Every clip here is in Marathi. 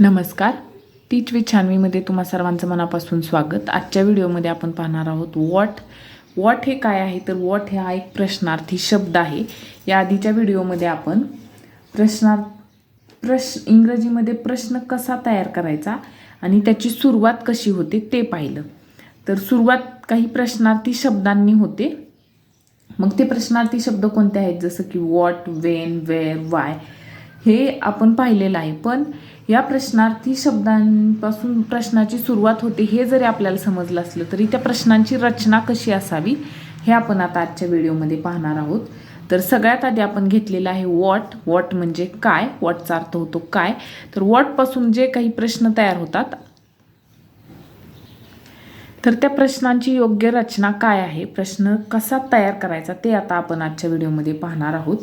नमस्कार. टीच विथ छानवीमध्ये तुम्हा सर्वांचं मनापासून स्वागत. आजच्या व्हिडिओमध्ये आपण पाहणार आहोत वॉट हे काय आहे. तर वॉट हा एक प्रश्नार्थी शब्द आहे. या आधीच्या व्हिडिओमध्ये आपण इंग्रजीमध्ये प्रश्न कसा तयार करायचा आणि त्याची सुरुवात कशी होते ते पाहिलं. तर सुरुवात काही प्रश्नार्थी शब्दांनी होते. मग ते प्रश्नार्थी शब्द कोणते आहेत, जसं की वॉट, वेन, वेअर, वाय हे आपण पाहिलेलं आहे. पण या प्रश्नार्थी शब्दांपासून प्रश्नाची सुरुवात होते हे जरी आपल्याला समजलं असलं तरी त्या प्रश्नांची रचना कशी असावी हे आपण आता आजच्या व्हिडिओमध्ये पाहणार आहोत. तर सगळ्यात आधी आपण घेतलेलं आहे वॉट म्हणजे काय. वॉटचा अर्थ होतो काय. तर वॉटपासून जे काही प्रश्न तयार होतात तर त्या प्रश्नांची योग्य रचना काय आहे, प्रश्न कसा तयार करायचा ते आता आपण आजच्या व्हिडिओमध्ये पाहणार आहोत.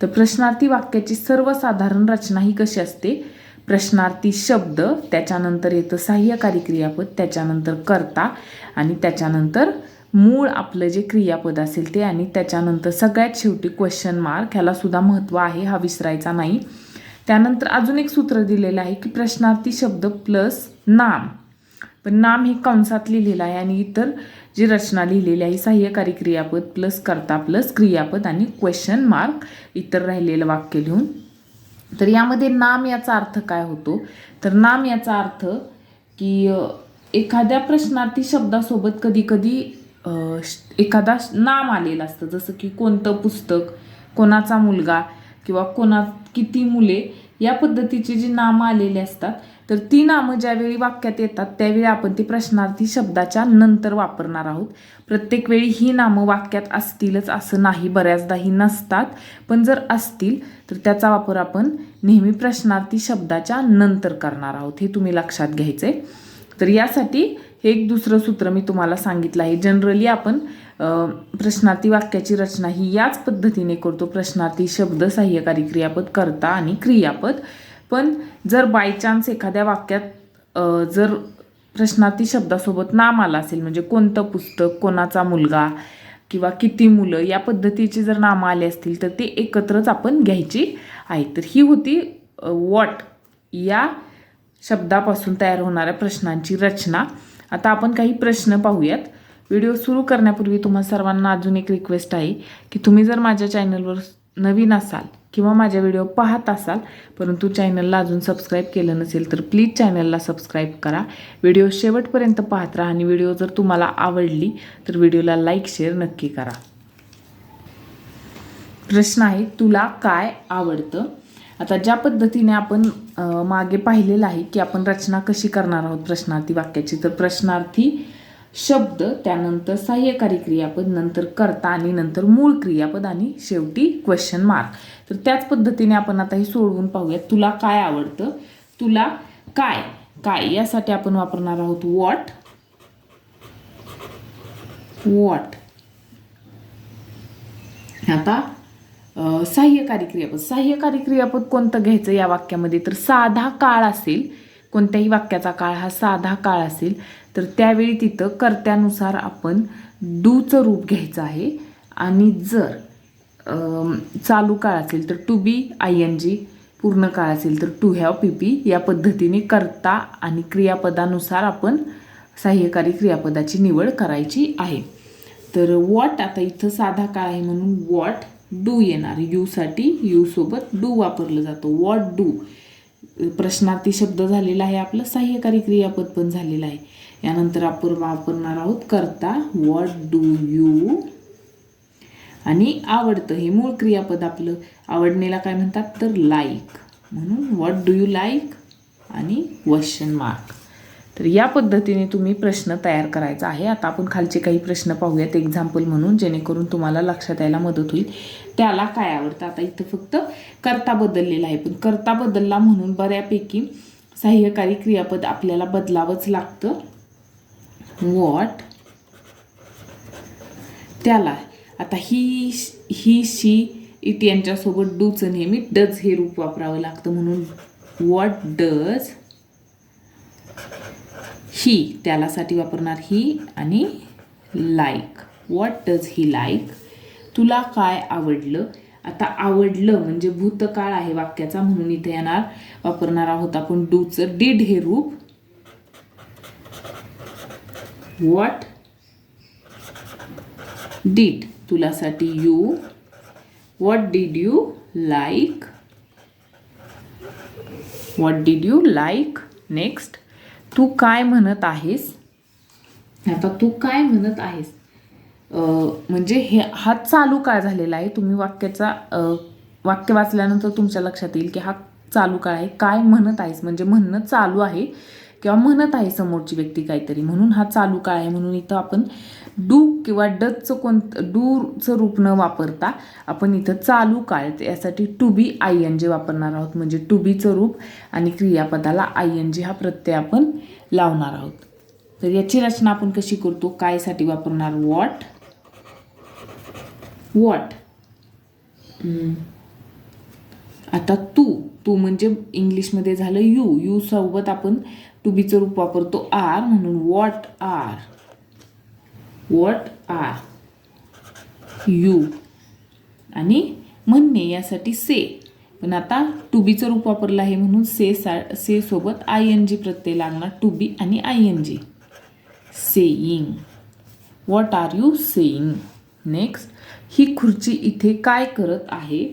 तर प्रश्नार्थी वाक्याची सर्वसाधारण रचना ही कशी असते. प्रश्नार्थी शब्द, त्याच्यानंतर येतं सहाय्यकारी क्रियापद, त्याच्यानंतर कर्ता आणि त्याच्यानंतर मूळ आपलं जे क्रियापद असेल ते, आणि त्याच्यानंतर सगळ्यात शेवटी क्वेश्चन मार्क. ह्याला सुद्धा महत्त्व आहे, हा विसरायचा नाही. त्यानंतर अजून एक सूत्र दिलेलं आहे की प्रश्नार्थी शब्द प्लस नाम, पण नाम हे कंसात लिहिलेलं आहे, आणि इतर जी रचना लिहिलेली आहे सहाय्यकारी क्रियापद प्लस कर्ता प्लस क्रियापद आणि क्वेश्चन मार्क इतर राहिलेलं वाक्य लिहून. तर यामध्ये नाम याचा अर्थ काय होतो. तर नाम याचा अर्थ की एखाद्या प्रश्नार्थी शब्दासोबत कधी कधी एखादा नाम आलेलं असतं, जसं की कोणतं पुस्तक, कोणाचा मुलगा किंवा किती मुले, या पद्धतीची जी नामं आलेली असतात. तर ती नामं ज्यावेळी वाक्यात येतात त्यावेळी आपण ती प्रश्नार्थी शब्दाच्या नंतर वापरणार आहोत. प्रत्येक वेळी ही नामं वाक्यात असतीलच असं नाही, बऱ्याचदा ही नसतात, पण जर असतील तर त्याचा वापर आपण नेहमी प्रश्नार्थी शब्दाच्या नंतर करणार आहोत, हे तुम्ही लक्षात घ्यायचे. तर यासाठी हे एक दुसरं सूत्र मी तुम्हाला सांगितलं आहे. जनरली आपण प्रश्नार्थी वाक्याची रचना ही याच पद्धतीने करतो, प्रश्नार्थी शब्द, सहाय्यकारी क्रियापद, कर्ता आणि क्रियापद. पण जर बाय चान्स एखाद्या वाक्यात जर प्रश्नार्थी शब्दासोबत नाम आलं असेल, म्हणजे कोणतं पुस्तक, कोणाचा मुलगा किंवा किती मुलं, या पद्धतीची जर नामं आली असतील तर ते एकत्रच आपण घ्यायची आहेत. तर ही होती वॉट या शब्दापासून तयार होणाऱ्या प्रश्नांची रचना. आता आपण काही प्रश्न पाहूयात. व्हिडिओ सुरू करण्यापूर्वी तुम्हा सर्वांना अजून एक रिक्वेस्ट आहे की तुम्ही जर माझ्या चॅनलवर नवीन असाल किंवा माझ्या व्हिडिओ पाहत असाल परंतु चॅनलला अजून सबस्क्राईब केलं नसेल तर प्लीज चॅनलला सबस्क्राईब करा. व्हिडिओ शेवटपर्यंत पाहत राहा आणि व्हिडिओ जर तुम्हाला आवडली तर व्हिडिओला लाईक शेअर नक्की करा. प्रश्न आहे, तुला काय आवडतं. आता ज्या पद्धतीने आपण मागे पाहिलेलं आहे की आपण रचना कशी करणार आहोत प्रश्नार्थी वाक्याची. तर प्रश्नार्थी शब्द, त्यानंतर सहाय्यकारी क्रियापद, नंतर कर्ता आणि नंतर मूळ क्रियापद आणि शेवटी क्वेश्चन मार्क. तर त्याच पद्धतीने आपण आता हे सोडवून पाहूयात. तुला काय आवडतं. तुला काय यासाठी आपण वापरणार आहोत वॉट. आता सहाय्यकारी क्रियापद कोणतं घ्यायचं या वाक्यामध्ये. तर साधा काळ असेल, कोणत्याही वाक्याचा काळ हा साधा काळ असेल तर त्यावेळी तिथं कर्त्यानुसार आपण डूचं रूप घ्यायचं आहे. आणि जर चालू काळ असेल तर टू बी ING, पूर्ण काळ असेल तर टू हॅव PP. या पद्धतीने कर्ता आणि क्रियापदानुसार आपण सहाय्यकारी क्रियापदाची निवड करायची आहे. तर वॉट, आता इथं साधा काळ आहे म्हणून वॉट डू येणार. यूसाठी यू सोबत डू वापरलं जातो. वॉट डू प्रश्नार्थी शब्द झालेला आहे आपलं, सहाय्यकारी क्रियापद पण झालेलं आहे. यानंतर आपण वापरणार आहोत कर्ता वॉट डू यू, आणि आवडतं हे मूळ क्रियापद आपलं. आवडणेला काय म्हणतात तर लाईक, म्हणून वॉट डू यू लाईक आणि क्वेश्चन मार्क. तर या पद्धतीने तुम्ही प्रश्न तयार करायचा आहे. आता आपण खालचे काही प्रश्न पाहूयात एक्झाम्पल म्हणून, जेणेकरून तुम्हाला लक्षात यायला मदत होईल. त्याला काय आवडतं. आता इथं फक्त कर्ता बदललेला आहे, पण कर्ता बदलला म्हणून बऱ्यापैकी सहाय्यकारी क्रियापद आपल्याला बदलावंच लागतं. वॉट, त्याला. आता ही, शी, इट यांच्यासोबत डूचं नेहमी डज हे रूप वापरावं लागतं, म्हणून वॉट डज ही, त्यालासाठी वापरणार ही आणि like. What does he like. तुला काय आवडलं. आता आवडलं म्हणजे भूतकाळ आहे वाक्याचा, म्हणून इथे वापरणार आहोत आपण डूचं डिड हे रूप. व्हॉट डिड तुलासाठी you. What did you like. What did you like. Next, तू काय म्हणत आहेस. आता तू काय म्हणत आहेस म्हणजे हा चालू काळ झालेला आहे. तुम्ही वाक्य वाचल्यानंतर तुमच्या लक्षात येईल की हा चालू काळ आहे. काय म्हणत आहेस म्हणजे म्हणणं चालू आहे किंवा म्हणत आहे समोरची व्यक्ती काहीतरी, म्हणून हा चालू काळ आहे. म्हणून इथं आपण डू किंवा डचचं डूचं रूप न वापरता आपण इथं चालू काळ यासाठी टू बी ING वापरणार आहोत. म्हणजे टू बीचं रूप आणि क्रियापदाला ING हा प्रत्यय आपण लावणार आहोत. तर याची रचना आपण कशी करतो. कायसाठी वापरणार व्हॉट. व्हॉट. आता तू म्हणजे इंग्लिशमध्ये झालं यू सोबत आपण टू बीचं रूप वापरतो आर, म्हणून what are. What are you. आणि म्हणणे यासाठी से, पण आता टू बीचं रूप वापरलं आहे म्हणून से सोबत ING प्रत्यय लागणार. टू बी आणि ING. Saying. What are you saying. Next, ही खुर्ची इथे काय करत आहे.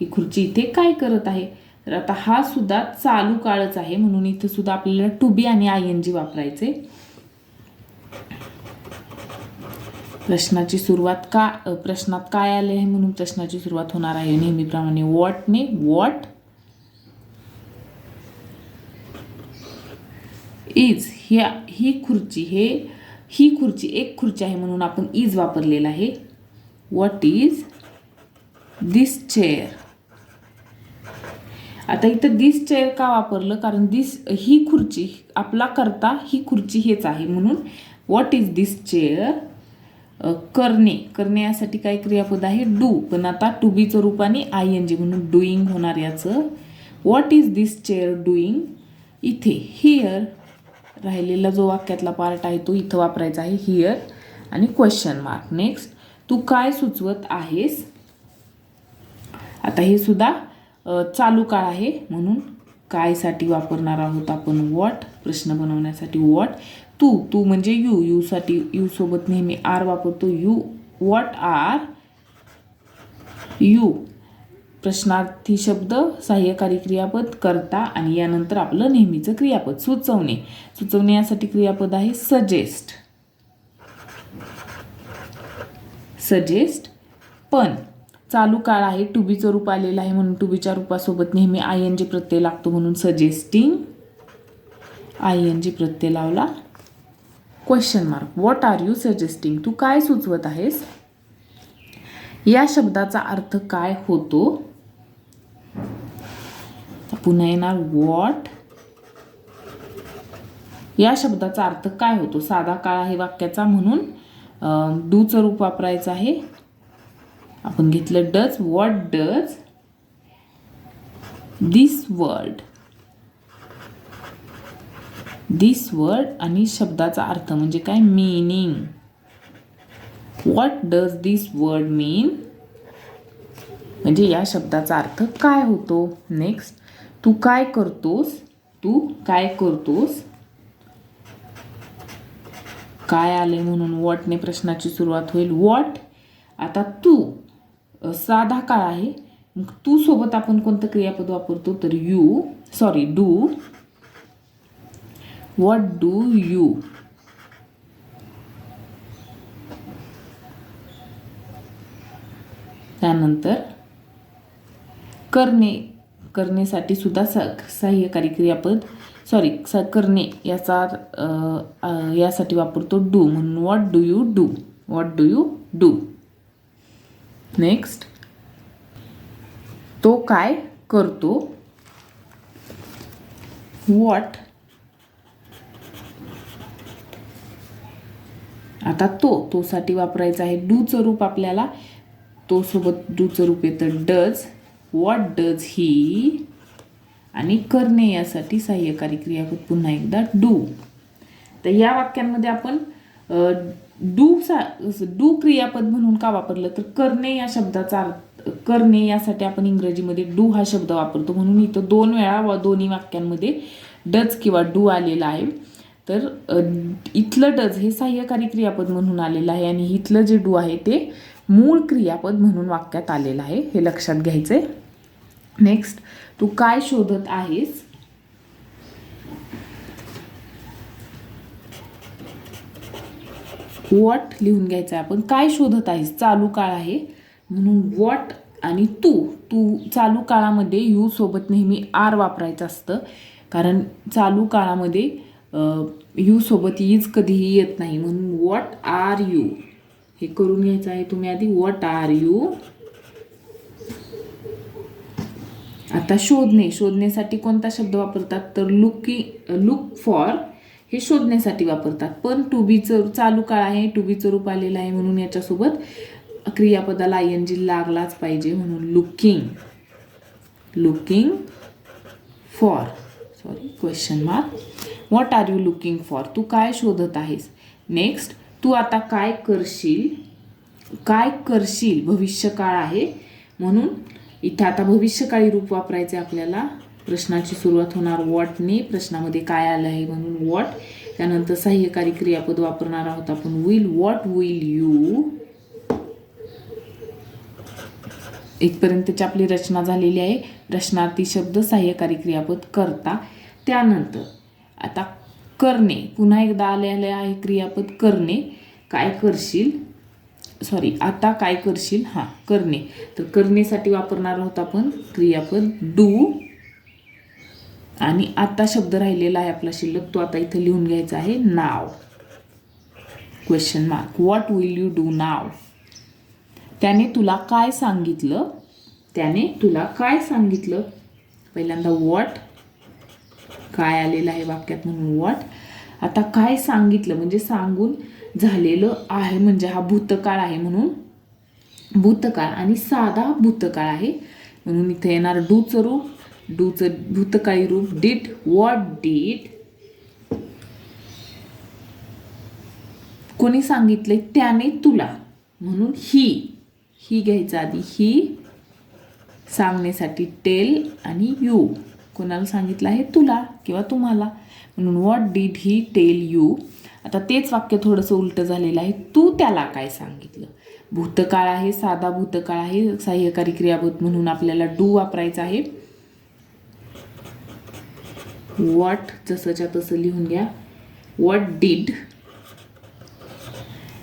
ही खुर्ची इथे काय करत आहे. तर आता हा सुद्धा चालू काळच आहे, म्हणून इथे सुद्धा आपल्याला टू बी आणि ING वापरायचे. प्रश्नाची सुरुवात प्रश्नात काय आले आहे म्हणून प्रश्नाची सुरुवात होणार आहे नेहमीप्रमाणे व्हॉटने. What is. ही खुर्ची ही खुर्ची एक खुर्ची आहे म्हणून आपण इज वापरलेला आहे. What is this chair. आता इथं दिस चेअर का वापरलं, कारण ही खुर्ची आपला करता ही खुर्ची हेच आहे, म्हणून व्हॉट इज दिस चेअर. करणे यासाठी काय क्रियापद आहे डू, पण आता टू बीचं रूप आणि ING म्हणून डुईंग होणार याचं. What is this chair doing. इथे हिअर राहिलेला जो वाक्यातला पार्ट आहे तो इथं वापरायचा आहे हिअर आणि क्वेश्चन मार्क. नेक्स्ट, तू काय सुचवत आहेस. आता हे सुद्धा चालू काळ आहे म्हणून कायसाठी वापरणार आहोत आपण व्हॉट. प्रश्न बनवण्यासाठी व्हॉट. तू म्हणजे यू साठी यू सोबत नेहमी आर वापरतो. यू. What are you. प्रश्नार्थी शब्द, सहाय्यकारी क्रियापद, करता आणि यानंतर आपलं नेहमीचं क्रियापद सुचवणे. सुचवणे यासाठी क्रियापद आहे सजेस्ट. सजेस्ट. पण चालू काळ आहे, टू बीचं रूप आलेलं आहे म्हणून टू बीच्या रूपासोबत नेहमी ING प्रत्यय लागतो, म्हणून सजेस्टिंग. ING प्रत्यय लावला. Question mark. What are you suggesting. तू काय सुचवत आहेस. या शब्दाचा अर्थ काय होतो. पुन्हा येणार व्हॉट. या शब्दाचा अर्थ काय होतो. साधा काळ आहे वाक्याचा म्हणून डूचं रूप वापरायचं आहे. आपण घेतलं does. What does this word. This word आणि शब्दाचा अर्थ म्हणजे काय meaning. What does this word mean. म्हणजे या शब्दाचा अर्थ काय होतो. नेक्स्ट, तू काय करतोस. तू काय करतोस. काय आले म्हणून व्हॉटने प्रश्नाची सुरुवात होईल. व्हॉट. आता तू साधा काळ आहे, मग तू सोबत आपण कोणतं क्रियापद वापरतो तर डू. What do you. त्यानंतर करण्यासाठी सुद्धा सहाय्यकारी क्रियापद करणे यासाठी वापरतो डू, म्हणून what do you do. What do you do. Next, तो काय करतो. व्हॉट. आता तो साठी वापरायचा आहे डूचं रूप आपल्याला. तो सोबत डूचं रूप येतं डज. What does he. आणि करणे यासाठी सहाय्यकारी क्रियापद पुन्हा एकदा डू. तर या वाक्यांमध्ये आपण डू क्रियापद म्हणून का वापरलं तर करणे या शब्दाचा करणे यासाठी आपण इंग्रजीमध्ये डू हा शब्द वापरतो, म्हणून इथं 2 वेळा दोन्ही वाक्यांमध्ये डज किंवा डू आलेला आहे. तर इथलं डज हे सहाय्यकारी क्रियापद म्हणून आलेलं आहे आणि इथलं जे डू आहे ते मूळ क्रियापद म्हणून वाक्यात आलेलं आहे, हे लक्षात घ्यायचं आहे. नेक्स्ट, तू काय शोधत आहेस? व्हॉट लिहून घ्यायचं आहे आपण. काय शोधत आहेस चालू काळ आहे म्हणून व्हॉट आणि तू चालू काळामध्ये यू सोबत नेहमी आर वापरायचं असतं, कारण चालू काळामध्ये यू सोबत इज कधीही येत नाही, म्हणून व्हॉट आर यू हे करून घ्यायचं आहे तुम्ही आधी. What are you. आता शोधण्यासाठी कोणता शब्द वापरतात तर लुक फॉर हे शोधण्यासाठी वापरतात, पण टू बीचं चालू काळ आहे, टू बीचं रूप आलेलं आहे म्हणून याच्यासोबत क्रियापदाला ING लागलाच पाहिजे, म्हणून looking for question mark. What are you looking for? तू काय शोधत आहेस? नेक्स्ट, तू आता काय करशील भविष्यकाळ आहे म्हणून इथं आता भविष्यकाळी रूप वापरायचे आपल्याला. प्रश्नाची सुरुवात होणार व्हॉटने, प्रश्नामध्ये काय आलं आहे म्हणून व्हॉट. त्यानंतर सहाय्यकारी क्रियापद वापरणार आहोत आपण विल. What will you. इथपर्यंतची आपली रचना झालेली आहे. प्रश्नार्थी शब्द, सहाय्यकारी क्रियापद, करता. त्यानंतर आता करणे, पुन्हा एकदा आलेले आहे क्रियापद करणे. आता काय करशील करणे. तर करण्यासाठी वापरणार आहोत आपण क्रियापद डू. आणि आता शब्द राहिलेला आहे आपला शिल्लक, तो आता इथं लिहून घ्यायचा आहे नाव question mark. What will you do नाव. त्याने तुला काय सांगितलं. पहिल्यांदा व्हॉट, काय आलेलं आहे वाक्यात म्हणून व्हॉट. आता काय सांगितलं म्हणजे सांगून झालेलं आहे, म्हणजे हा भूतकाळ आहे म्हणून भूतकाळ आणि साधा भूतकाळ आहे म्हणून इथे येणार डूचं रूप. डूचं भूतकाळी रूप डिड. What did. कोणी सांगितले त्याने तुला म्हणून ही घ्यायचं आधी. ही सांगण्यासाठी टेल आणि यू. कोणाला सांगितलं आहे तुला किंवा तुम्हाला म्हणून what did he tell you. आता तेच वाक्य थोडंसं उलटं झालेलं आहे. तू त्याला काय सांगितलं. भूतकाळ आहे, साधा भूतकाळ आहे, सहाय्यकारी क्रियापद म्हणून आपल्याला डू वापरायचं आहे. व्हॉट जसंच्या तसं लिहून घ्या. What did.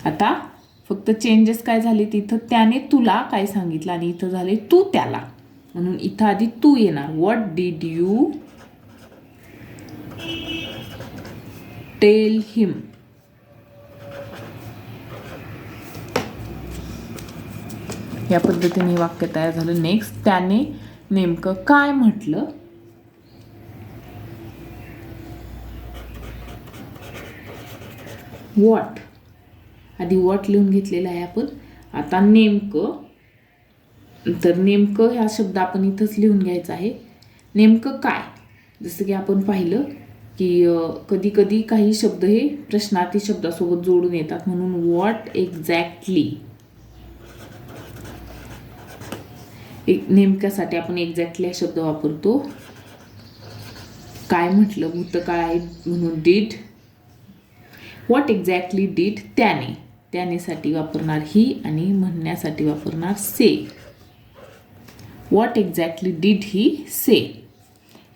आता फक्त चेंजेस काय झाले तिथं त्याने तुला काय सांगितलं आणि इथं झाले तू त्याला, म्हणून इथं आधी तू येणार. व्हॉट डिड यू टेल हिम. या पद्धतीने वाक्य तयार झालं. नेक्स्ट, त्याने नेमकं काय म्हटलं. व्हॉट आधी व्हॉट लिहून घेतलेलं आहे आपण. आता नेमकं, तर नेमकं हा शब्द आपण इथंच लिहून घ्यायचा आहे. नेमकं काय, जसं की आपण पाहिलं की कधी कधी काही शब्द हे प्रश्नार्थी शब्दासोबत जोडून येतात म्हणून व्हॉट एक्झॅक्टली. नेमक्यासाठी आपण एक्झॅक्टली हा शब्द वापरतो. काय म्हटलं भूतकाळ आहे म्हणून डिड. What exactly did. त्यानेसाठी वापरणार ही आणि म्हणण्यासाठी वापरणार say. What exactly did he say.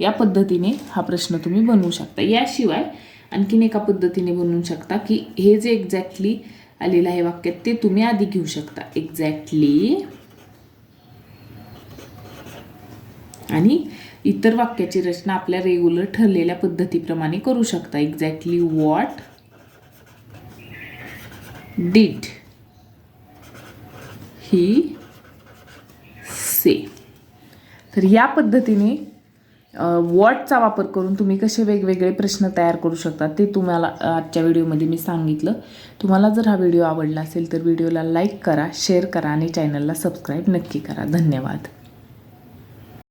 या पद्धतीने हा प्रश्न तुम्ही बनवू शकता. याशिवाय आणखीन एका पद्धतीने बनवू शकता की हे जे एक्झॅक्टली आलेलं आहे वाक्यात ते तुम्ही आधी घेऊ शकता. एक्झॅक्टली आणि इतर वाक्याची रचना आपल्या रेग्युलर ठरलेल्या पद्धतीप्रमाणे करू शकता. एक्झॅक्टली व्हॉट डिड ही से. तर या पद्धतीने व्हॉटचा वापर करून तुम्ही कसे वेगवेगळे प्रश्न तयार करू शकता ते तुम्हाला आजच्या व्हिडिओमध्ये मी सांगितलं. तुम्हाला जर हा व्हिडिओ आवडला असेल तर व्हिडिओला लाईक करा, शेअर करा आणि चॅनलला सबस्क्राईब नक्की करा. धन्यवाद.